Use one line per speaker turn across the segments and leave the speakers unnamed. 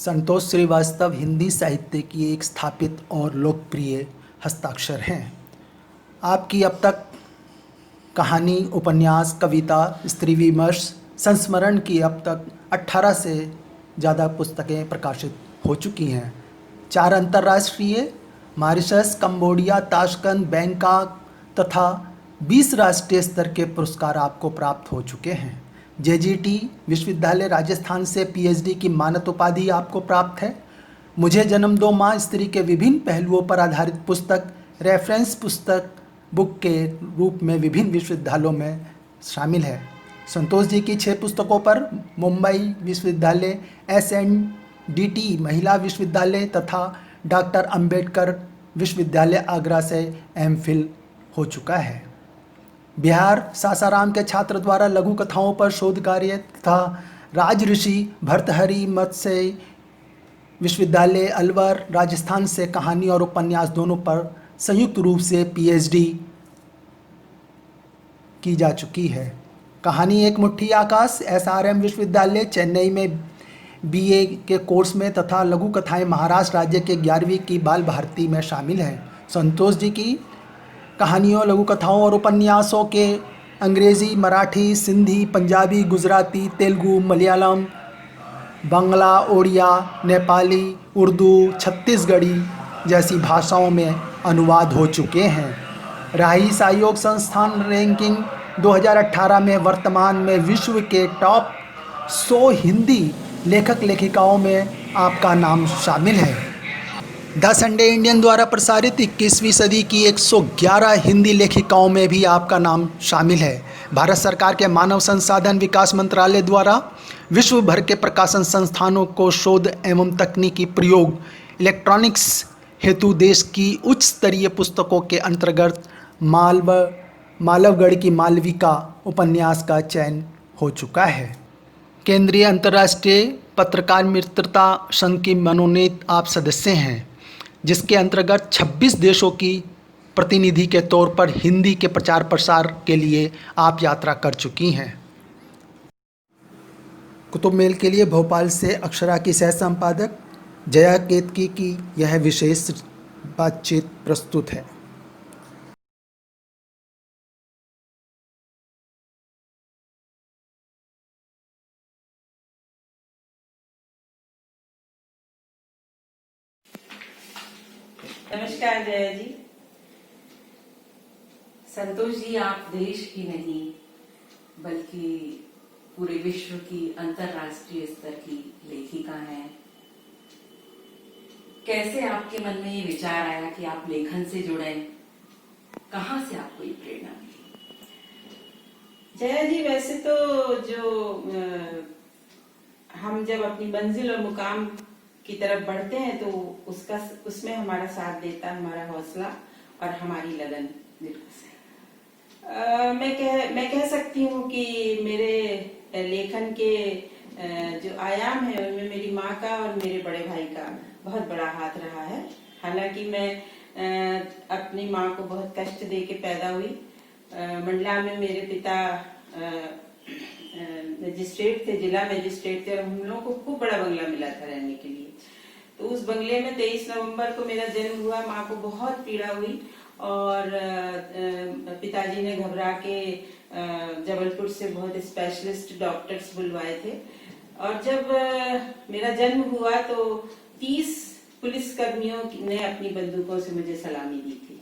संतोष श्रीवास्तव हिंदी साहित्य की एक स्थापित और लोकप्रिय हस्ताक्षर हैं। आपकी अब तक कहानी, उपन्यास, कविता, स्त्री विमर्श, संस्मरण की अब तक 18 से ज़्यादा पुस्तकें प्रकाशित हो चुकी हैं। 4 अंतर्राष्ट्रीय, मॉरिशस, कंबोडिया, ताशकंद, बैंकॉक तथा 20 राष्ट्रीय स्तर के पुरस्कार आपको प्राप्त हो चुके हैं। जेजीटी विश्वविद्यालय राजस्थान से पीएचडी की मानद उपाधि आपको प्राप्त है। मुझे जन्म दो माँ स्त्री के विभिन्न पहलुओं पर आधारित पुस्तक रेफरेंस पुस्तक बुक के रूप में विभिन्न विश्वविद्यालयों में शामिल है। संतोष जी की 6 पुस्तकों पर मुंबई विश्वविद्यालय, SNDT महिला विश्वविद्यालय तथा डॉक्टर अंबेडकर विश्वविद्यालय आगरा से MPhil हो चुका है। बिहार सासाराम के छात्र द्वारा लघु कथाओं पर शोध कार्य तथा राजऋषि भर्तहरि मत्स्य विश्वविद्यालय अलवर राजस्थान से कहानी और उपन्यास दोनों पर संयुक्त रूप से पीएचडी की जा चुकी है। कहानी एक मुट्ठी आकाश SRM विश्वविद्यालय चेन्नई में BA के कोर्स में तथा लघु कथाएं महाराष्ट्र राज्य के 11वीं की बाल भारती में शामिल हैं। संतोष जी की कहानियों, लघु कथाओं और उपन्यासों के अंग्रेज़ी, मराठी, सिंधी, पंजाबी, गुजराती, तेलुगु, मलयालम, बांग्ला, ओडिया, नेपाली, उर्दू, छत्तीसगढ़ी जैसी भाषाओं में अनुवाद हो चुके हैं। राही सहयोग संस्थान रैंकिंग 2018 में वर्तमान में विश्व के टॉप 100 हिंदी लेखक लेखिकाओं में आपका नाम शामिल है। द संडे इंडियन द्वारा प्रसारित 21वीं सदी की 111 हिंदी लेखिकाओं में भी आपका नाम शामिल है। भारत सरकार के मानव संसाधन विकास मंत्रालय द्वारा विश्व भर के प्रकाशन संस्थानों को शोध एवं तकनीकी प्रयोग इलेक्ट्रॉनिक्स हेतु देश की उच्च स्तरीय पुस्तकों के अंतर्गत मालवगढ़ की मालविका उपन्यास का चयन हो चुका है। केंद्रीय अंतर्राष्ट्रीय पत्रकार मित्रता संघ की मनोनीत आप सदस्य हैं, जिसके अंतर्गत 26 देशों की प्रतिनिधि के तौर पर हिंदी के प्रचार प्रसार के लिए आप यात्रा कर चुकी हैं। कुतुब मेल के लिए भोपाल से अक्षरा की सह संपादक जया केतकी की यह विशेष बातचीत प्रस्तुत है।
नमस्कार जया जी। संतोष जी, आप देश की नहीं बल्कि पूरे विश्व की अंतर्राष्ट्रीय स्तर की लेखिका हैं। कैसे आपके मन में ये विचार आया कि आप लेखन से जुड़े? कहाँ से आपको ये प्रेरणा मिली?
जया जी, वैसे तो हम जब अपनी मंजिल और मुकाम की तरफ बढ़ते हैं तो उसमें हमारा साथ देता है हमारा हौसला और हमारी लगन। मैं कह सकती हूँ कि मेरे लेखन के जो आयाम है उनमें मेरी माँ का और मेरे बड़े भाई का बहुत बड़ा हाथ रहा है। हालांकि मैं अपनी माँ को बहुत कष्ट दे के पैदा हुई। मंडला में मेरे पिता मजिस्ट्रेट थे, जिला मजिस्ट्रेट थे और हम लोगों को खूब बड़ा बंगला मिला था रहने के लिए। तो उस बंगले में 23 नवंबर को मेरा जन्म हुआ। माँ को बहुत पीड़ा हुई और पिताजी ने घबरा के जबलपुर से बहुत स्पेशलिस्ट डॉक्टर्स बुलवाए थे। और जब मेरा जन्म हुआ तो 30 पुलिसकर्मियों ने अपनी बंदूकों से मुझे सलामी दी थी।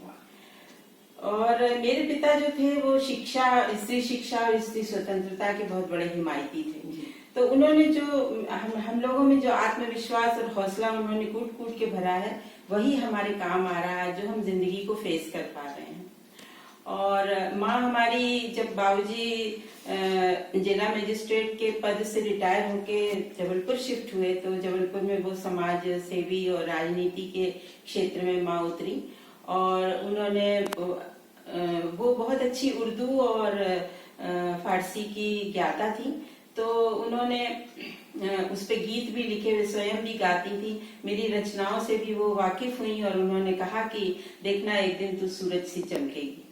और मेरे पिता जो थे वो स्त्री शिक्षा और स्त्री स्वतंत्रता के बहुत बड़े हिमायती थे। तो उन्होंने जो हम लोगों में जो आत्मविश्वास और हौसला उन्होंने कूट कूट के भरा है, वही हमारे काम आ रहा है, जो हम जिंदगी को फेस कर पा रहे हैं। और माँ हमारी, जब बाबूजी जिला मजिस्ट्रेट के पद से रिटायर होके जबलपुर शिफ्ट हुए तो जबलपुर में वो समाज सेवी और राजनीति के क्षेत्र में माँ उतरी। और उन्होंने वो बहुत अच्छी उर्दू और फारसी की ज्ञाता थी, तो उन्होंने उस पे गीत भी लिखे, वे स्वयं भी गाती थी। मेरी रचनाओं से भी वो वाकिफ हुई और उन्होंने कहा कि देखना एक दिन तू सूरज सी चमकेगी।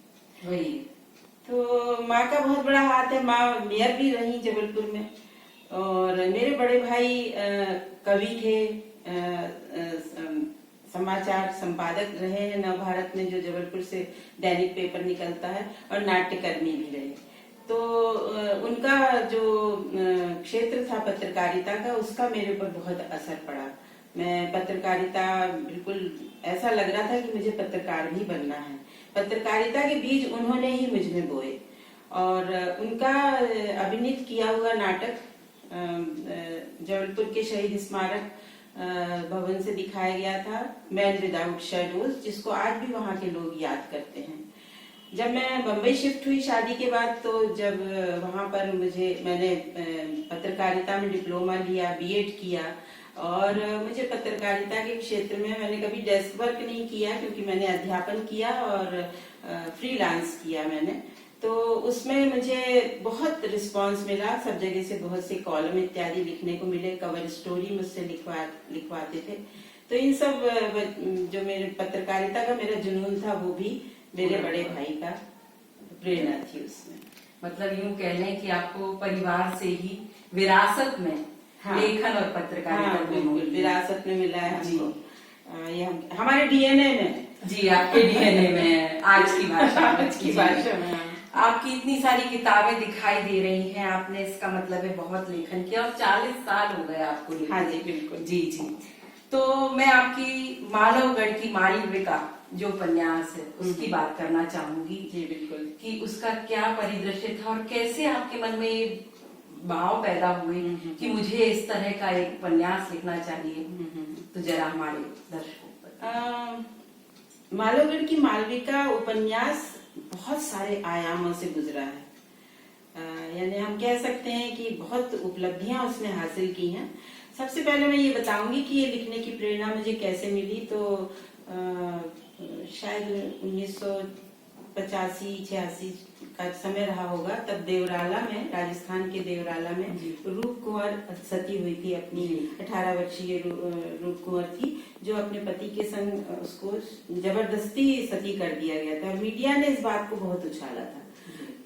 वही
तो माँ का बहुत बड़ा हाथ है। माँ मेयर भी रही जबलपुर में। और मेरे बड़े भाई कवि थे, समाचार संपादक रहे हैं नवभारत में, जो जबलपुर से दैनिक पेपर निकलता है, और नाट्यकर्मी भी रहे। तो उनका जो क्षेत्र था पत्रकारिता का, उसका मेरे ऊपर बहुत असर पड़ा। मैं पत्रकारिता, बिल्कुल ऐसा लग रहा था कि मुझे पत्रकार भी बनना है। पत्रकारिता के बीज उन्होंने ही मुझ में बोए, और उनका अभिनीत किया हुआ नाटक जबलपुर के शहीद स्मारक भवन से दिखाया गया था, मैन विदाउट शैडोज, जिसको आज भी वहाँ के लोग याद करते हैं। जब मैं बम्बई शिफ्ट हुई शादी के बाद, तो जब वहाँ पर मैंने पत्रकारिता में डिप्लोमा लिया, बीएड किया, और मुझे पत्रकारिता के क्षेत्र में मैंने कभी डेस्क वर्क नहीं किया, क्योंकि मैंने अध्यापन किया और फ्रीलांस किया मैंने। तो उसमें मुझे बहुत रिस्पांस मिला, सब जगह से बहुत से कॉलम इत्यादि लिखने को मिले, कवर स्टोरी मुझसे लिखवाते थे। तो इन सब जो मेरे पत्रकारिता का मेरा जुनून था, वो भी मेरे बड़े भाई का प्रेरणा थी उसमें।
मतलब यूं कह लें कि आपको परिवार से ही विरासत में लेखन और पत्रकारिता
बिल्कुल विरासत में मिला है हमको। ये हमारे डीएनए में
जी, आपके डीएनए में। आज की भाषा
में
आपकी इतनी सारी किताबें दिखाई दे रही हैं, आपने इसका मतलब है बहुत लेखन किया, और 40 साल हो गए आपको लेखन।
हाँ जी, बिल्कुल।
जी जी। तो मैं आपकी मालवगढ़ की मालविका जो उपन्यास है, उसकी बात करना चाहूंगी।
जी बिल्कुल।
कि उसका क्या परिदृश्य था, और कैसे आपके मन में ये भाव पैदा हुए कि मुझे इस तरह का एक उपन्यास लिखना चाहिए। तो जरा हमारे दर्शकों पर।
मालवगढ़ की मालविका उपन्यास बहुत सारे आयामों से गुजरा है। यानी हम कह सकते हैं कि बहुत उपलब्धियां उसने हासिल की हैं। सबसे पहले मैं ये बताऊंगी कि ये लिखने की प्रेरणा मुझे कैसे मिली। तो शायद 1985-86 का समय रहा होगा। तब देवराला में, राजस्थान के देवराला में रूप कुंवर सती हुई थी। अपनी 18 वर्षीय रूप कुंवर थी, जो अपने पति के संग उसको जबरदस्ती सती कर दिया गया था, और मीडिया ने इस बात को बहुत उछाला था।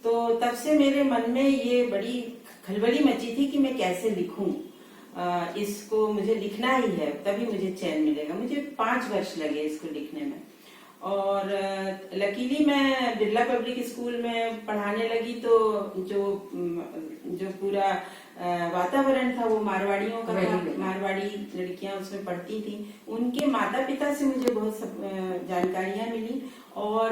तो तब से मेरे मन में ये बड़ी खलबली मची थी कि मैं कैसे लिखूं, इसको मुझे लिखना ही है, तभी मुझे चैन मिलेगा। मुझे 5 वर्ष लगे इसको लिखने में। और लकीली मैं बिरला पब्लिक स्कूल में पढ़ाने लगी, तो जो पूरा वातावरण था वो मारवाड़ियों का था। मारवाड़ी लड़कियां उसमें पढ़ती थी। उनके माता पिता से मुझे बहुत जानकारियां मिली, और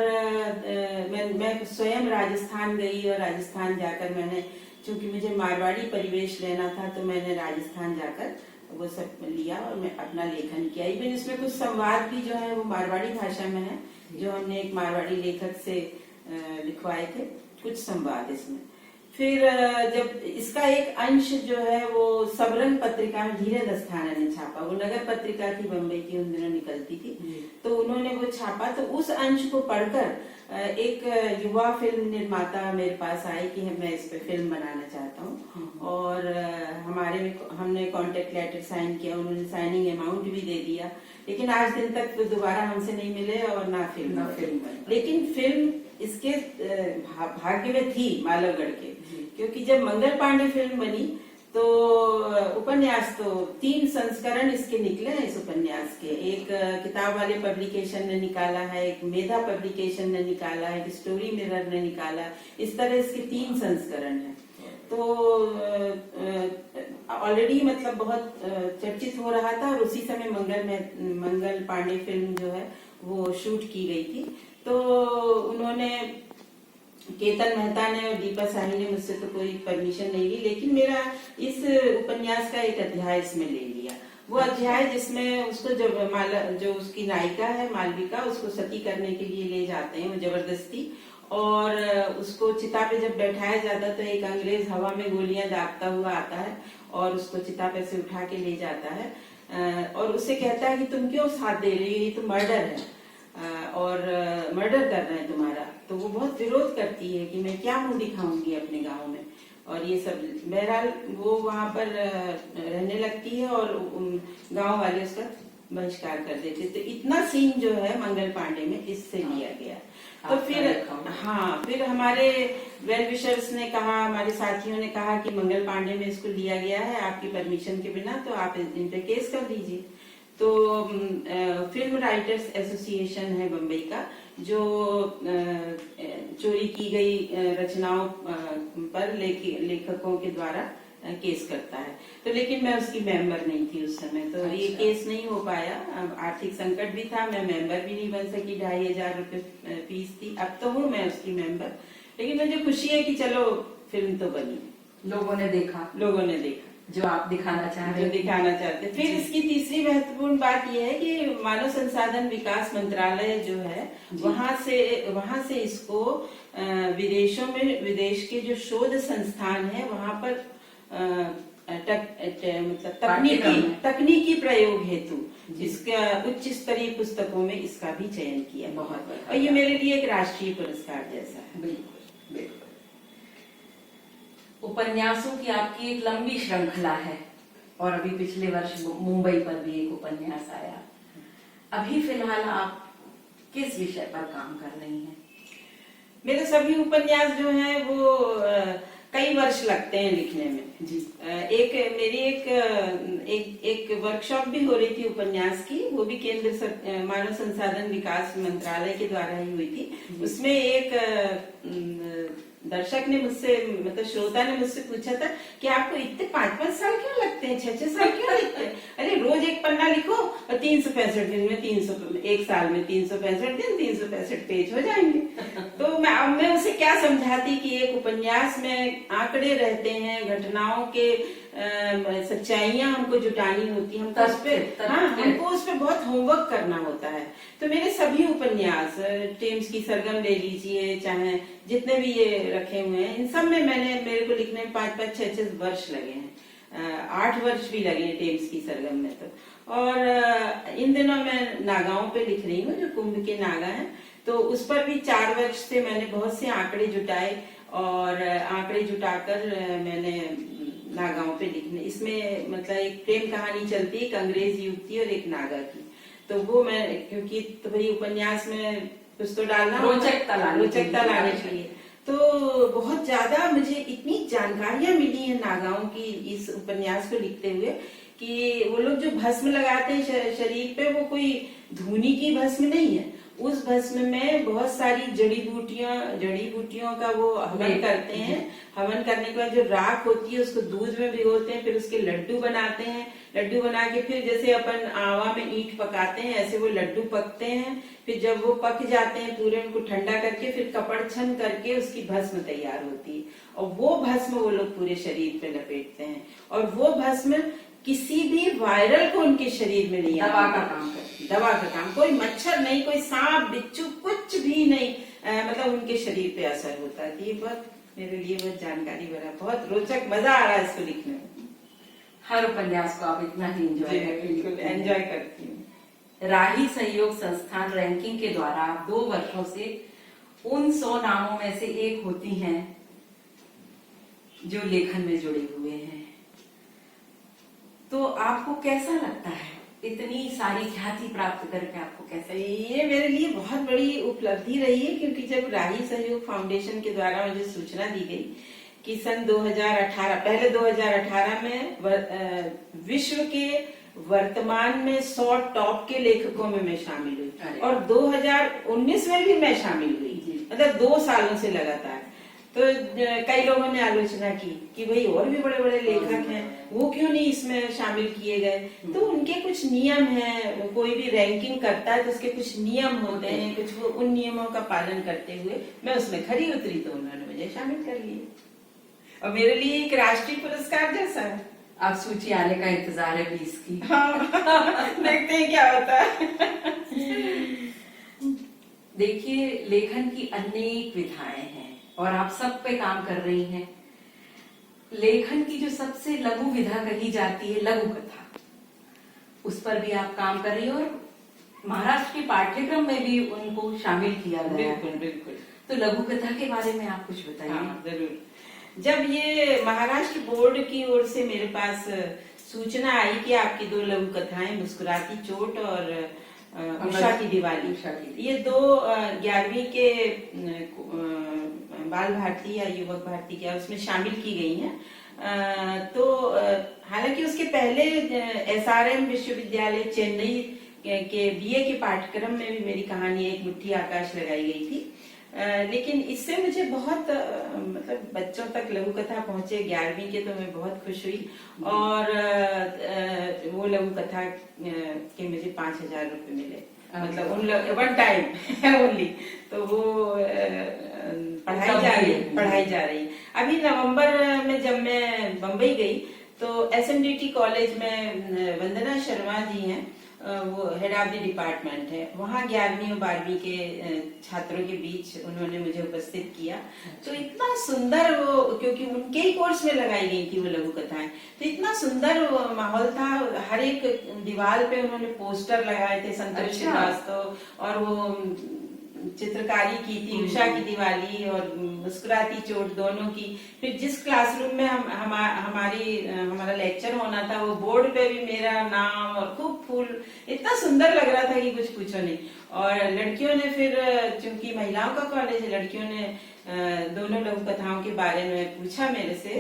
मैं स्वयं राजस्थान गई, और राजस्थान जाकर मैंने, चूंकि मुझे मारवाड़ी परिवेश लेना था, तो मैंने राजस्थान जाकर वो सब लिया और मैं अपना लेखन किया। इवन इसमें कुछ संवाद भी जो है वो मारवाड़ी भाषा में है, जो हमने एक मारवाड़ी लेखक से लिखवाए थे, कुछ संवाद इसमें। फिर जब इसका एक अंश जो है वो सबरंग पत्रिका में धीरेन्द्र अस्थाना ने छापा, वो नगर पत्रिका थी, बम्बई की उन दिनों निकलती थी, तो उन्होंने वो छापा। तो उस अंश को पढ़कर एक युवा फिल्म निर्माता मेरे पास आई कि मैं इस पे फिल्म बनाना चाहता हूँ, और हमने कॉन्ट्रैक्ट लेटर साइन किया, उन्होंने साइनिंग अमाउंट भी दे दिया, लेकिन आज दिन तक वो दोबारा हमसे नहीं मिले, और ना फिल्म बनी। लेकिन फिल्म इसके भाग्य में थी मालवगढ़ के, क्योंकि जब मंगल पांडे फिल्म बनी, तो उपन्यास तो 3 संस्करण इसके निकले हैं इस उपन्यास के। एक किताब वाले पब्लिकेशन ने निकाला है, एक मेधा पब्लिकेशन ने निकाला है, एक स्टोरी मिरर ने निकाला। इस तरह इसके 3 संस्करण हैं। तो ऑलरेडी मतलब बहुत चर्चित हो रहा था, और उसी समय मंगल पांडे फिल्म जो है वो शूट की गई थी। तो उन्होंने, केतन मेहता ने और दीपा साही ने मुझसे तो कोई परमिशन नहीं ली, लेकिन मेरा इस उपन्यास का एक अध्याय इसमें ले लिया। वो अध्याय जिसमें उसको जो उसकी नायिका है मालविका, उसको सती करने के लिए ले जाते हैं वो जबरदस्ती, और उसको चिता पे जब बैठाया जाता तो एक अंग्रेज हवा में गोलियां दागता हुआ आता है, और उसको चिता पे से उठा के ले जाता है, और उससे कहता है कि तुम क्यों साथ दे रही हो, ये तो मर्डर है, और मर्डर कर रहे हैं तुम्हारा। तो वो बहुत विरोध करती है कि मैं क्या मुंह दिखाऊंगी अपने गांव में, और ये सब। बहरहाल वो वहां पर रहने लगती है, और गांव वाले उसका बहिष्कार कर देते। तो इतना सीन जो है मंगल पांडे में इससे लिया गया। तो फिर फिर हमारे वेल विशर्स ने कहा, हमारे साथियों ने कहा कि मंगल पांडे में इसको लिया गया है आपकी परमिशन के बिना, तो आप इन पे केस कर दीजिए। तो फिल्म राइटर्स एसोसिएशन है बम्बई का, जो चोरी की गई रचनाओं पर लेखकों के द्वारा केस करता है। तो लेकिन मैं उसकी मेंबर नहीं थी उस समय, तो ये केस नहीं हो पाया। आर्थिक संकट भी था, मैं मेंबर भी नहीं बन सकी, 2500 रुपये फीस थी। अब तो हूँ मैं उसकी मेंबर, लेकिन मुझे खुशी है कि चलो फिल्म तो बनी,
लोगों ने देखा जो आप दिखाना
चाहते। फिर इसकी तीसरी महत्वपूर्ण बात यह है कि मानव संसाधन विकास मंत्रालय जो है वहां से इसको विदेशों में, विदेश के जो शोध संस्थान है वहां पर मतलब तकनीकी प्रयोग हेतु इसका उच्च स्तरीय पुस्तकों में इसका भी चयन किया।
बहुत,
और ये मेरे लिए एक राष्ट्रीय पुरस्कार जैसा है।
बिल्कुल बिल्कुल। उपन्यासों की आपकी एक लंबी श्रृंखला है, और अभी पिछले वर्ष मुंबई पर भी एक उपन्यास आया। अभी फिलहाल आप किस विषय पर काम कर रही हैं?
मेरे सभी उपन्यास जो हैं वो कई वर्ष लगते हैं लिखने में जी। एक वर्कशॉप भी हो रही थी उपन्यास की, वो भी केंद्र मानव संसाधन विकास मंत्रालय के द्वारा ही हुई थी। उसमें एक दर्शक ने मुझसे, मतलब श्रोता ने मुझसे पूछा था कि आपको इतने 5-5 साल क्यों लगते हैं, 6-6 साल क्यों लगते हैं? अरे रोज एक पन्ना लिखो और 365 दिन में एक साल में 365 दिन 365 पेज हो जाएंगे। तो मैं उसे क्या समझाती कि एक उपन्यास में आंकड़े रहते हैं, घटनाओं के सच्चाइयां हमको जुटानी होती है, हमको उस पे बहुत होमवर्क करना होता है। तो मेरे सभी उपन्यास, टेम्स की सरगम ले लीजिए, चाहे जितने भी ये रखे हुए हैं, इन सब में मेरे को लिखने में 5-5, 6-6 वर्ष लगे हैं। 8 वर्ष भी लगे हैं टेम्स की सरगम में तो। और इन दिनों मैं नागाओं पे लिख रही हूँ, जो कुंभ के नागा हैं, तो उस पर भी 4 वर्ष से मैंने बहुत से आंकड़े जुटाए, और आंकड़े जुटाकर मैंने नागाओं पे लिखने, इसमें मतलब एक प्रेम कहानी चलती है, एक अंग्रेज युवती और एक नागा की। तो वो मैं, क्योंकि तो भाई उपन्यास में कुछ तो डालना, रोचकता लाने के लिए, तो बहुत ज्यादा मुझे इतनी जानकारियां मिली है नागाओं की इस उपन्यास को लिखते हुए, कि वो लोग जो भस्म लगाते हैं शरीर पे, वो कोई धूनी की भस्म नहीं है। उस भस्म में बहुत सारी जड़ी बूटियों का वो हवन करते हैं। हवन करने के बाद जो राख होती है उसको दूध में भिगोते हैं, फिर उसके लड्डू बनाते हैं। लड्डू बना के फिर जैसे अपन आवा में ईंट पकाते हैं, ऐसे वो लड्डू पकते हैं। फिर जब वो पक जाते हैं पूरे, उनको ठंडा करके फिर कपड़ छन करके उसकी भस्म तैयार होती है, और वो भस्म वो लोग पूरे शरीर पे लपेटते हैं। और वो भस्म किसी भी वायरल को उनके शरीर में नहीं, दवा का काम, कोई मच्छर नहीं, कोई सांप बिच्छू कुछ भी नहीं, मतलब उनके शरीर पे असर होता है। ये बहुत मेरे लिए बहुत जानकारी भरा, बहुत रोचक, मजा आ रहा है इसको लिखने में।
हर उपन्यास को आप इतना ही
एंजॉय करती हूँ।
राही सहयोग संस्थान रैंकिंग के द्वारा 2 वर्षों से उन 100 नामों में से एक होती हैं जो लेखन में जुड़े हुए हैं। तो आपको कैसा लगता है इतनी सारी ख्याति प्राप्त करके? आपको कैसा?
ये मेरे लिए बहुत बड़ी उपलब्धि रही है, क्योंकि जब राही सहयोग फाउंडेशन के द्वारा मुझे सूचना दी गई कि सन 2018, पहले 2018 में विश्व के वर्तमान में 100 टॉप के लेखकों में मैं शामिल हुई, और 2019 में भी मैं शामिल हुई, मतलब 2 सालों से लगातार। तो कई लोगों ने आलोचना की कि भाई और भी बड़े बड़े लेखक हैं, वो क्यों नहीं इसमें शामिल किए गए? तो उनके कुछ नियम हैं, कोई भी रैंकिंग करता है तो उसके कुछ नियम होते हैं, कुछ वो उन नियमों का पालन करते हुए मैं उसमें खरी उतरी, तो उन्होंने मुझे शामिल कर लिया। और मेरे लिए एक राष्ट्रीय पुरस्कार जैसा है।
अब सूची आने का इंतजार है 20 की।
हाँ, देखते हैं क्या होता है।
देखिए, लेखन की अनेक विधाएं हैं और आप सब पे काम कर रही हैं। लेखन की जो सबसे लघु विधा कही जाती है, लघु कथा, उस पर भी आप काम कर रही हो, और महाराष्ट्र के पाठ्यक्रम में भी उनको शामिल किया गया है।
बिल्कुल।
तो लघु कथा के बारे में आप कुछ बताइए।
हाँ, जरूर। जब ये महाराष्ट्र बोर्ड की ओर से मेरे पास सूचना आई कि आपकी 2 लघु कथाएं, मुस्कुराती चोट और उषा की दिवाली। ये दो 11वीं के बाल भारती या युवक भारती क्या उसमें शामिल की गई हैं। तो हालांकि उसके पहले SRM विश्वविद्यालय चेन्नई के BA के पाठ्यक्रम में भी मेरी कहानी एक मुट्ठी आकाश लगाई गई थी। लेकिन इससे मुझे बहुत मतलब बच्चों तक लघु कथा पहुंचे 11वीं के, तो मैं बहुत खुश हुई। और वो लघु कथा के मुझे 5,000 रुपए मिले, मतलब उन वन टाइम ओनली। तो वो पढ़ाई जा रही। अभी नवंबर में जब मैं बम्बई गई तो SMDT कॉलेज में वंदना शर्मा जी हैं, वो हेड ऑफ द डिपार्टमेंट है वहाँ। 11वीं और 12वीं के छात्रों के बीच उन्होंने मुझे उपस्थित किया। तो इतना सुंदर वो, क्योंकि उनके ही कोर्स में लगाई गई थी वो लघु कथाएं, तो इतना सुंदर वो माहौल था। हर एक दीवार पे उन्होंने पोस्टर लगाए थे संतोष श्रीवास्तव, और वो चित्रकारी की थी उषा की दिवाली और मुस्कुराती चोट दोनों की। फिर जिस क्लासरूम में हमारा लेक्चर होना था, वो बोर्ड पे भी मेरा नाम और खूब फूल, इतना सुंदर लग रहा था कि कुछ पूछो नहीं। और लड़कियों ने फिर, चूंकि महिलाओं का कॉलेज है, लड़कियों ने दोनों लघु कथाओं के बारे में पूछा मेरे से,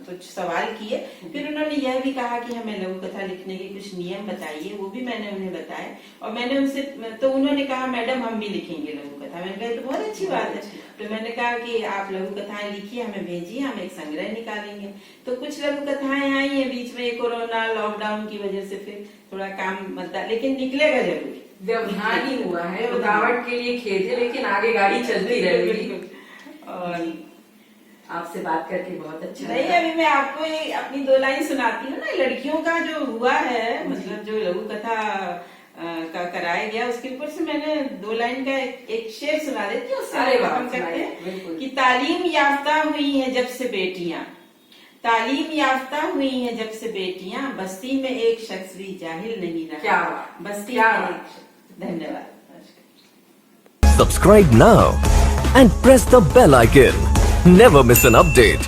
कुछ सवाल किए। फिर उन्होंने यह भी कहा कि हमें लघु कथा लिखने के कुछ नियम बताइए, वो भी मैंने उन्हें बताए। और मैंने उनसे, तो उन्होंने कहा मैडम हम भी लिखेंगे लघु कथा। मैंने कहा तो बहुत अच्छी बात है। तो मैंने कहा कि आप लघु कथाएं लिखिए, हमें भेजिए, हम एक संग्रह निकालेंगे। तो कुछ लघु कथाएं आई है बीच में, कोरोना लॉकडाउन की वजह से फिर थोड़ा काम बनता, लेकिन निकलेगा जरूर।
व्यवधान ही हुआ है, रुकावट के लिए खेद है, लेकिन आगे गाड़ी चलती रहेगी। और आपसे बात करके बहुत अच्छा
नहीं, अभी मैं आपको अपनी 2 लाइन सुनाती हूँ ना। लड़कियों का जो हुआ है, मतलब जो लघु कथा का कराया गया, उसके ऊपर से मैंने 2 लाइन का एक शेर सुना देती हूँ, उससे खत्म करते हैं कि तालीम याफ्ता हुई है जब से बेटियां, तालीम याफ्ता हुई है जब से बेटियां, बस्ती में एक शख्स भी जाहिल नहीं रहा।
क्या
बस्ती में। धन्यवाद।
Subscribe now and press the bell icon. Never miss an update.